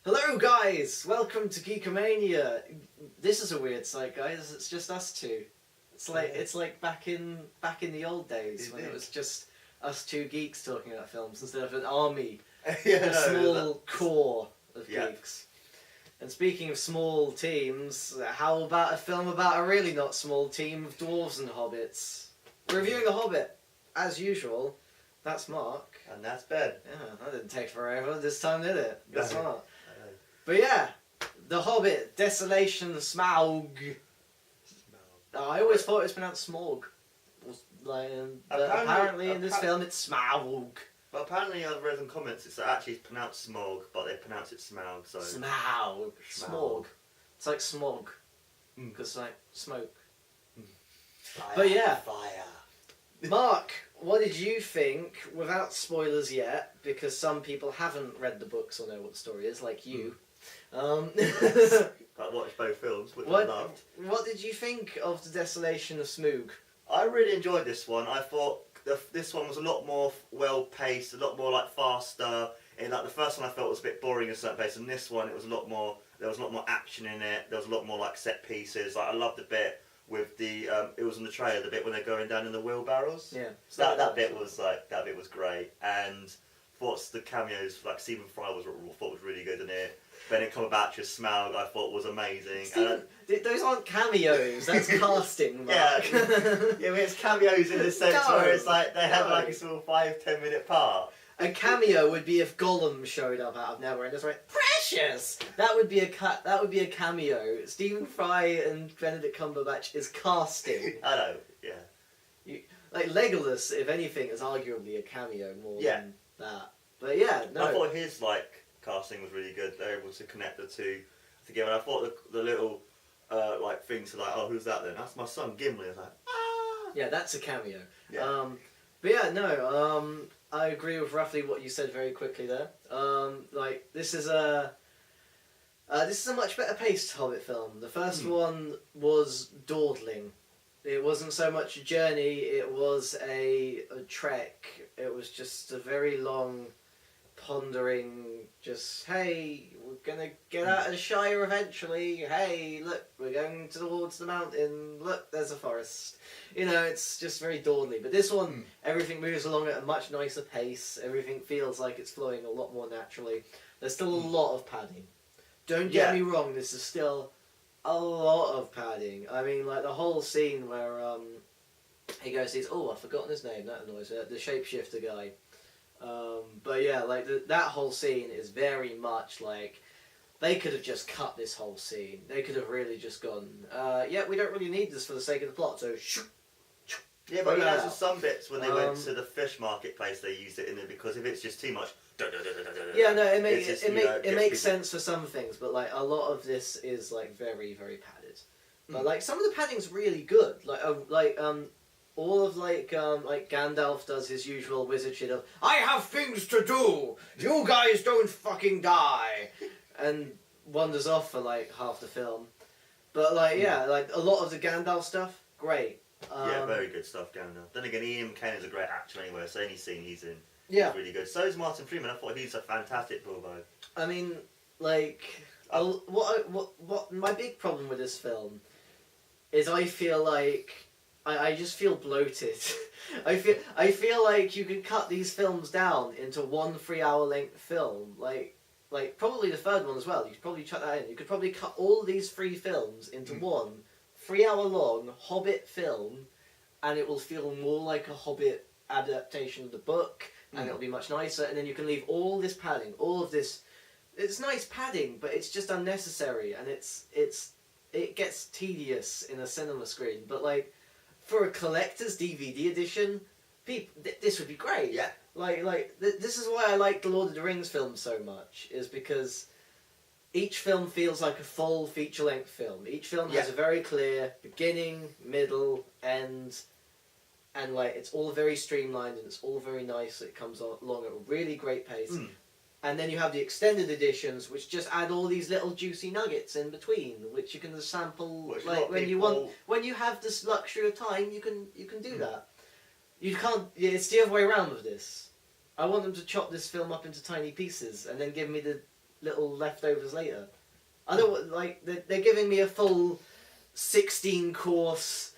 Hello guys! Welcome to GEEKAMANIA! This is a weird site, guys. It's just us two. It's like back in the old days when it was just us two geeks talking about films instead of an army, a small core of geeks. And speaking of small teams, how about a film about a really not small team of dwarves and hobbits? We're reviewing The Hobbit, as usual. That's Mark. And that's Ben. Yeah, that didn't take forever this time, did it? That's No. smart. But yeah, The Hobbit, Desolation of Smaug. I always thought it was pronounced Smaug. But apparently in this film it's Smaug. But apparently I've read some comments, it's actually pronounced Smaug, but they pronounce it Smaug, so... Smaug. Smog. It's like smog. Because it's like smoke. Fire, but yeah. Fire. Mark, what did you think, without spoilers yet, because some people haven't read the books or know what the story is, like you. I watched both films, which I loved. What did you think of The Desolation of Smaug? I really enjoyed this one. I thought this one was a lot more well-paced, a lot more like faster. And like the first one I felt was a bit boring in a certain place, and this one it was a lot more. There was a lot more action in it. There was a lot more like set pieces. Like I loved the bit with the it was in the trailer, the bit when they're going down in the wheelbarrows. Yeah. So that bit was great. And thought the cameos like Stephen Fry was really good in it. Benedict Cumberbatch as Smaug I thought was amazing. Those aren't cameos, that's casting, Mark. Yeah, it's cameos in the sense where it's like they have like a sort of 5-10 minute part. A cameo would be if Gollum showed up out of nowhere and just went, "Precious!" That would be a cameo. Stephen Fry and Benedict Cumberbatch is casting. I know, yeah. Like Legolas, if anything, is arguably a cameo more than that. But yeah, no. I thought his casting was really good. They're able to connect the two together. And I thought the little things to oh, who's that then? That's my son Gimli. I was like, ah. Yeah, that's a cameo. Yeah. But yeah, no. I agree with roughly what you said very quickly there. This is a much better paced Hobbit film. The first one was dawdling. It wasn't so much a journey. It was a trek. It was just a very long, pondering. Just hey, we're gonna get out of the Shire eventually. Hey, look, we're going towards the mountain. Look, there's a forest. It's just very dawdly. But this one, everything moves along at a much nicer pace. Everything feels like it's flowing a lot more naturally. There's still a lot of padding. Don't get me wrong, this is still a lot of padding. I mean, like the whole scene where he goes, I've forgotten his name, that annoys me, the shapeshifter guy. But yeah, like that whole scene is very much like, they could have just cut this whole scene. They could have really just gone, we don't really need this for the sake of the plot, so yeah, but there's some bits when they went to the fish marketplace, they used it in there because if it's just too much. Yeah, no, it makes sense for some things, but like a lot of this is like very, very padded. But like some of the padding's really good. All of Gandalf does his usual wizard shit of I have things to do. You guys don't fucking die, and wanders off for like half the film. But a lot of the Gandalf stuff, great. Very good stuff, Gandalf. Then again, Ian McKellen is a great actor anyway, so any scene he's in is really good. So is Martin Freeman. I thought he's a fantastic Bilbo. I mean, what my big problem with this film is I feel like I just feel bloated. I feel like you could cut these films down into one 3-hour length film. Like probably the third one as well. You could probably chuck that in. You could probably cut all these 3 films into one 3-hour long Hobbit film, and it will feel more like a Hobbit adaptation of the book, and it'll be much nicer. And then you can leave all this padding, all of this. It's nice padding, but it's just unnecessary, and it gets tedious in a cinema screen. But like for a collector's DVD edition, this would be great. Yeah. This is why I like the Lord of the Rings films so much, is because each film feels like a full feature-length film. Each film has a very clear beginning, middle, end, and it's all very streamlined and it's all very nice. It comes along at a really great pace. And then you have the extended editions, which just add all these little juicy nuggets in between, which you can sample when you have this luxury of time. You can do that. You can't. It's the other way around with this. I want them to chop this film up into tiny pieces and then give me the little leftovers later. I don't like they're giving me a full 16-course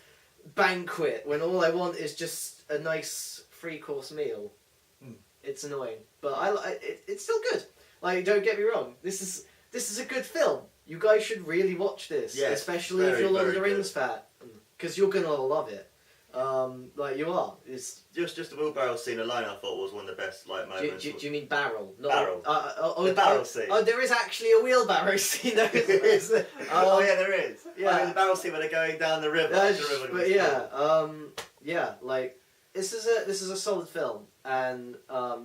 banquet when all I want is just a nice 3-course meal. It's annoying, but it's still good. Like, don't get me wrong, this is a good film. You guys should really watch this, yes, especially if you're Lord of the Rings fan, because you're gonna love it. Like you are. It's just the wheelbarrow scene alone. I thought was one of the best moments. Do you mean barrel? Not barrel. The barrel scene. Oh, there is actually a wheelbarrow scene. There is. Oh yeah, there is. Yeah, I mean, the barrel scene when they're going down the river. But yeah, yeah, like this is a solid film. And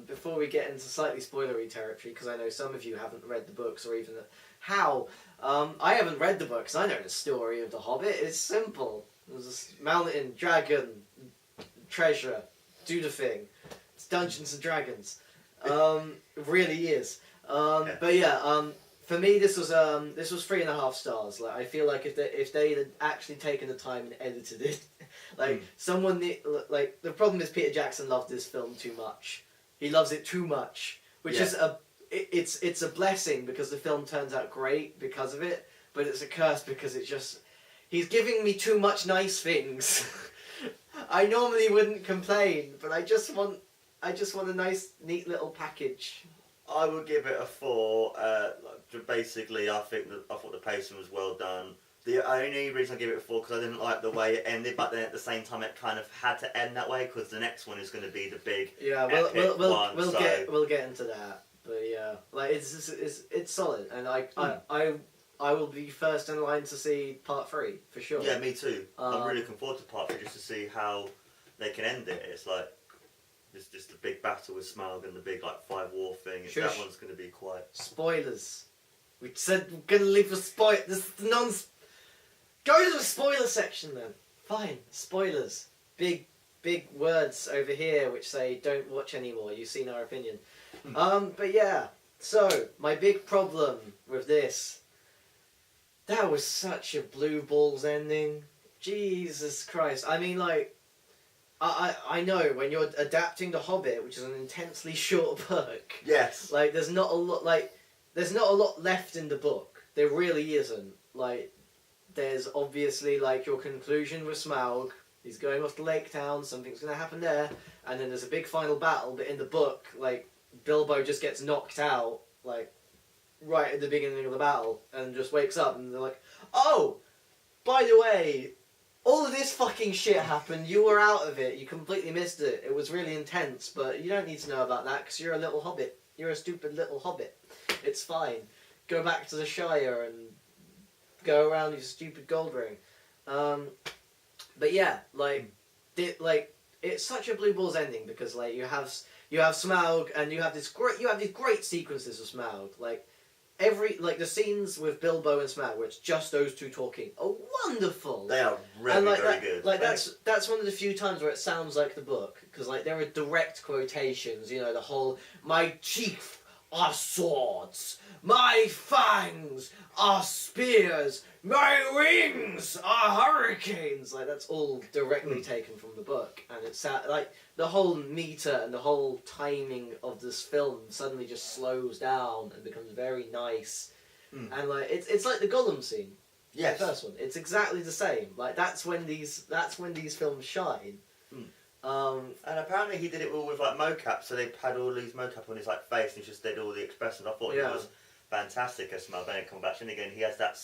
before we get into slightly spoilery territory, because I know some of you haven't read the books or even I haven't read the books. I know the story of the Hobbit. It's simple. There's a mountain, dragon, treasure, do the thing. It's Dungeons and Dragons. It really is. But yeah, for me this was 3.5 stars. Like, I feel like if they had actually taken the time and edited it, like like the problem is Peter Jackson loved this film too much. He loves it too much, which is it's a blessing because the film turns out great because of it, but it's a curse because it's just he's giving me too much nice things. I normally wouldn't complain, but I just want a nice, neat little package. I would give it a 4. Basically, I thought the pacing was well done. The only reason I give it a 4 because I didn't like the way it ended, but then at the same time it kind of had to end that way because the next one is going to be the big we'll get into that. But yeah, like it's solid, and I will be first in line to see part 3 for sure. Yeah, me too. I'm really looking forward to part 3 just to see how they can end it. It's like it's just the big battle with Smaug and the big 5 war thing. That one's going to be quite spoilers. We said we're going to leave the Go to the spoiler section then. Fine, spoilers. Big words over here which say don't watch anymore. You've seen our opinion. But yeah. So my big problem with this. That was such a blue balls ending. Jesus Christ. I mean, like, I know when you're adapting The Hobbit, which is an intensely short book. Yes. Like, there's not a lot left in the book. There really isn't. Like, there's obviously, like, your conclusion with Smaug. He's going off to Lake Town, something's going to happen there, and then there's a big final battle, but in the book, like, Bilbo just gets knocked out, like, right at the beginning of the battle, and just wakes up, and they're like, oh, by the way, all of this fucking shit happened, you were out of it, you completely missed it, it was really intense, but you don't need to know about that, because you're a little hobbit, you're a stupid little hobbit, it's fine, go back to the Shire, and go around your stupid gold ring. But yeah, it's such a blue balls ending, because, like, you have Smaug, and you have these great sequences of Smaug, like, the scenes with Bilbo and Smaug, where it's just those two talking, are wonderful. They are really very good. Like, that's one of the few times where it sounds like the book, because, like, there are direct quotations, you know, the whole, my teeth are swords, my fangs are spears, my wings are hurricanes. Like, that's all directly taken from the book, and it's like the whole meter and the whole timing of this film suddenly just slows down and becomes very nice, and like it's like the Gollum scene. Yes. The first one. It's exactly the same. Like, that's when these films shine. And apparently he did it all with mocap, so they had all these mocap on his face, and he just did all the expressions. I thought he was fantastic as Benedict Cumberbatch, and again he has that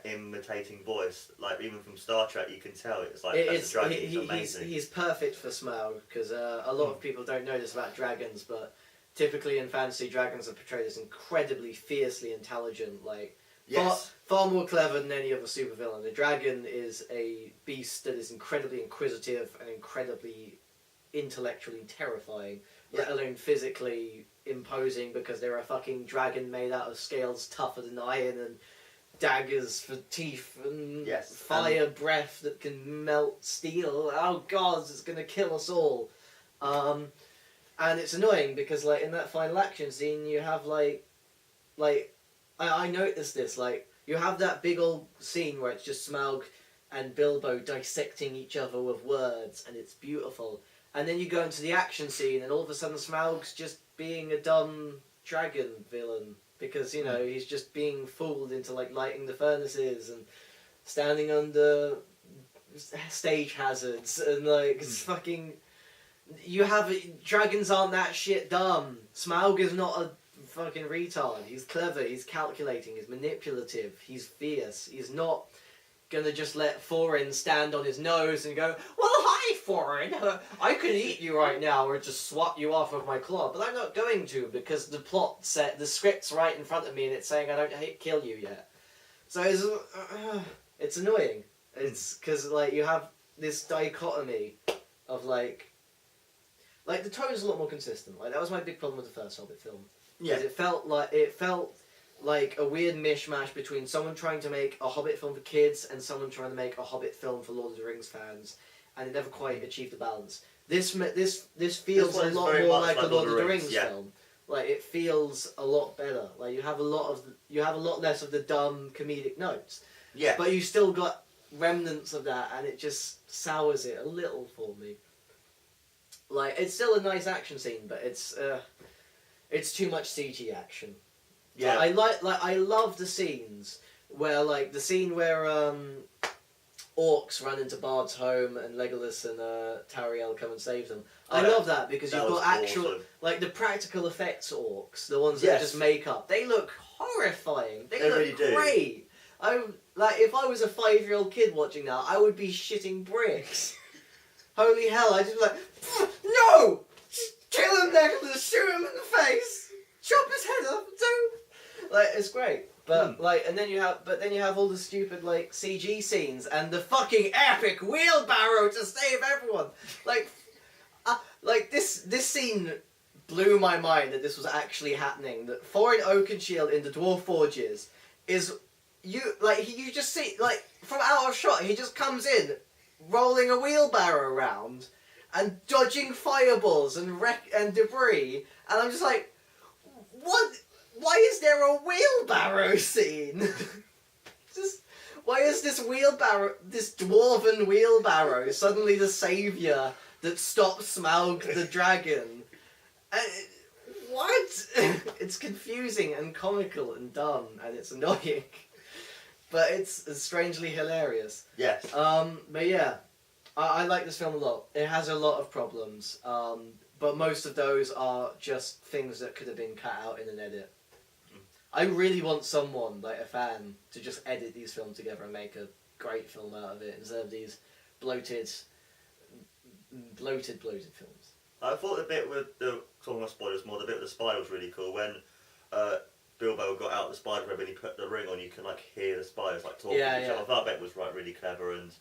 imitating voice, like even from Star Trek you can tell it's amazing. He's perfect for Smaug, because a lot of people don't know this about dragons, but typically in fantasy dragons are portrayed as incredibly fiercely intelligent, like far more clever than any other supervillain. The dragon is a beast that is incredibly inquisitive and incredibly intellectually terrifying, let alone physically imposing, because they're a fucking dragon made out of scales tougher than iron and daggers for teeth and fire breath that can melt steel. Oh god, it's gonna kill us all. And it's annoying because, like, in that final action scene you have I noticed this, like, you have that big old scene where it's just Smaug and Bilbo dissecting each other with words, and it's beautiful. And then you go into the action scene, and all of a sudden Smaug's just being a dumb dragon villain because you know he's just being fooled into like lighting the furnaces and standing under stage hazards and like it's fucking. You have dragons aren't that shit dumb. Smaug is not a fucking retard. He's clever. He's calculating. He's manipulative. He's fierce. He's not gonna just let Thorin stand on his nose and go, "Well, hi, Thorin. I could eat you right now or just swat you off with my claw, but I'm not going to because the plot set the script's right in front of me and it's saying I don't kill you yet." So it's annoying. It's because like you have this dichotomy of like the tone is a lot more consistent. Like that was my big problem with the first Hobbit film. Yeah. It felt like a weird mishmash between someone trying to make a Hobbit film for kids and someone trying to make a Hobbit film for Lord of the Rings fans, and it never quite achieved the balance. This feels a lot more like a Lord of the Rings film. Like it feels a lot better. Like you have a lot less of the dumb comedic notes. Yeah. But you still got remnants of that, and it just sours it a little for me. Like it's still a nice action scene, but it's too much CG action. Yeah. I love the scenes where like the scene where orcs run into Bard's home and Legolas and Tauriel come and save them. I love that because you've got actual awesome. like the practical effects orcs, the ones that just make up. They look horrifying. They look really do. great. If I was a 5-year-old kid watching that, I would be shitting bricks. Holy hell! I just like no, just kill him, Legolas, shoot him in the face, chop his head off, don't. Like it's great, but then you have all the stupid like CG scenes and the fucking epic wheelbarrow to save everyone. Like this scene blew my mind that this was actually happening. That Thorin Oakenshield in the Dwarf Forges is you just see like from out of shot he just comes in rolling a wheelbarrow around and dodging fireballs and debris, and I'm just like, what? Why is there a wheelbarrow scene? Why is this dwarven wheelbarrow suddenly the saviour that stops Smaug the dragon? What? It's confusing and comical and dumb, and it's annoying. But it's strangely hilarious. Yes. But yeah, I like this film a lot. It has a lot of problems, but most of those are just things that could have been cut out in an edit. I really want someone, like a fan, to just edit these films together and make a great film out of it instead of these bloated films. I thought the bit with the talking about spoilers more. The bit with the spider was really cool when Bilbo got out the spider web and he put the ring on. You can like hear the spiders like talking to each other. I thought that was really clever, and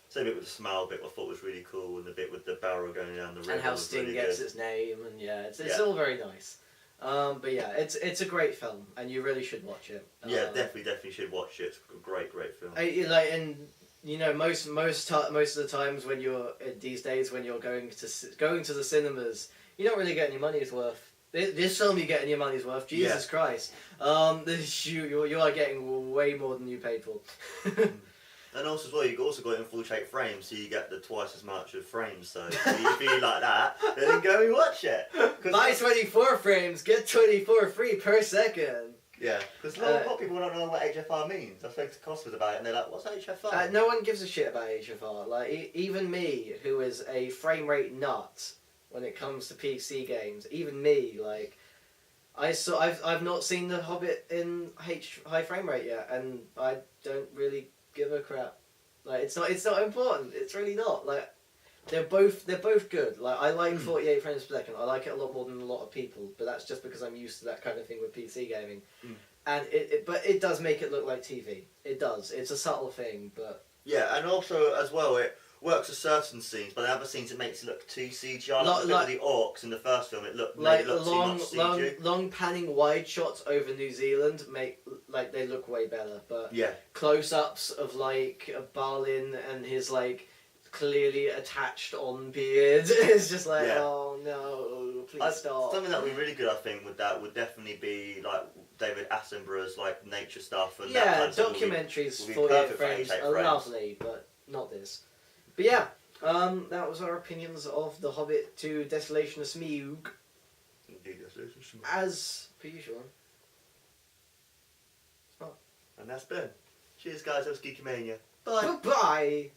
same bit with the Smaug bit I thought was really cool, and the bit with the barrel going down the river and how was Sting really gets good. its name, and it's all very nice. But yeah, it's a great film, and you really should watch it. Yeah, definitely should watch it. It's a great film. And you know, most of the times when you're these days when you're going to the cinemas, you don't really get your money's worth. This film you're getting your money's worth. Jesus Christ, you are getting way more than you paid for. And also as well, you've also got it in full shape frames, so you get the twice as much of frames. So if you like that, then go and watch it. Buy 24 frames, get 24 free per second. Yeah, because a lot of people don't know what HFR means. I spoke to Cosmos about it, and they're like, "What's HFR?" No one gives a shit about HFR. Like even me, who is a frame rate nut when it comes to PC games, even me, like I've not seen The Hobbit in high frame rate yet, and I don't really give a crap. Like it's not important. It's really not. Like they're both good. Like I like 48 frames per second. I like it a lot more than a lot of people, but that's just because I'm used to that kind of thing with PC gaming. And but it does make it look like TV. It does. It's a subtle thing, but yeah, and also as well it works for certain scenes, but in other scenes it makes it look too CGI. Like the orcs in the first film, made it look too much CG. Long panning wide shots over New Zealand make like they look way better. But close-ups of like Balin and his like clearly attached on beard is just like oh no, please stop. Something that would be really good, I think, with that would definitely be like David Attenborough's like nature stuff and that kind of documentaries. 48 frames are lovely, but not this. But yeah, that was our opinions of The Hobbit to Desolation of Smaug. Indeed, Desolation of Smaug. As per usual. Smart. And that's Ben. Cheers, guys. That was GEEKAMANIA. Bye. Bye.